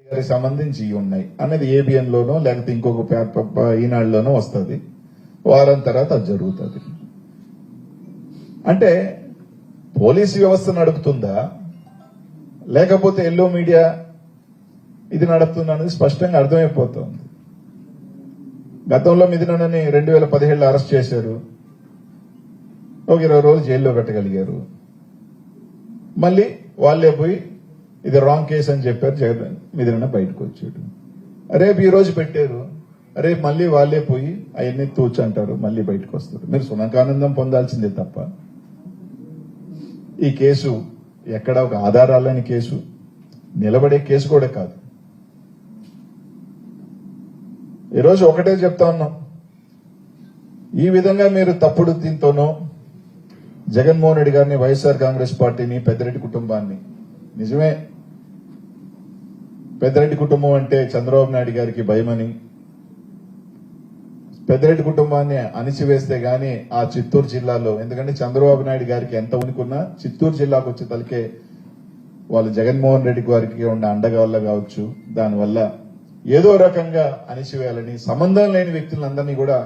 గారికి సంబంధించి ఉన్నాయి అనేది ఏబిఎన్ లోనో లేకపోతే ఇంకొక ఈనాడులోనో వస్తుంది. వారం తర్వాత అది జరుగుతుంది. అంటే పోలీసు వ్యవస్థ నడుపుతుందా లేకపోతే ఎల్లో మీడియా ఇది నడుపుతుందా అనేది స్పష్టంగా అర్థమైపోతుంది. గతంలో మిథునని 2017లో అరెస్ట్ చేశారు. ఒక 20 రోజులు జైల్లో పెట్టగలిగారు. మళ్ళీ వాళ్ళే పోయి ఇది రాంగ్ కేసు అని చెప్పారు. జగన్ మిథున బయటకు వచ్చాడు. రేపు ఈ రోజు పెట్టారు. రేపు మళ్ళీ వాళ్ళే పోయి అవన్నీ తూచంటారు, మళ్ళీ బయటకు వస్తారు. మీరు సునకానందం పొందాల్సిందే తప్ప ఈ కేసు ఎక్కడ ఒక ఆధారాలని కేసు, నిలబడే కేసు కూడా కాదు. ఈరోజు ఒకటే చెప్తా ఉన్నాం, ఈ విధంగా మీరు తప్పుడు దీంతోనో జగన్మోహన్ రెడ్డి గారిని, వైఎస్ఆర్ కాంగ్రెస్ పార్టీని, పెద్దిరెడ్డి కుటుంబాన్ని, నిజమే పెద్దిరెడ్డి కుటుంబం అంటే చంద్రబాబు నాయుడు గారికి భయమని, పెద్దిరెడ్డి కుటుంబాన్ని అణిచివేస్తే గాని ఆ చిత్తూరు జిల్లాలో, ఎందుకంటే చంద్రబాబు నాయుడు గారికి ఎంత ఉనికున్నా చిత్తూరు జిల్లాకు వచ్చే తలకే వాళ్ళు జగన్మోహన్ రెడ్డి గారికి ఉన్న అండగా వల్ల కావచ్చు, దానివల్ల ఏదో రకంగా అణిచివేయాలని సంబంధం లేని వ్యక్తులందరినీ కూడా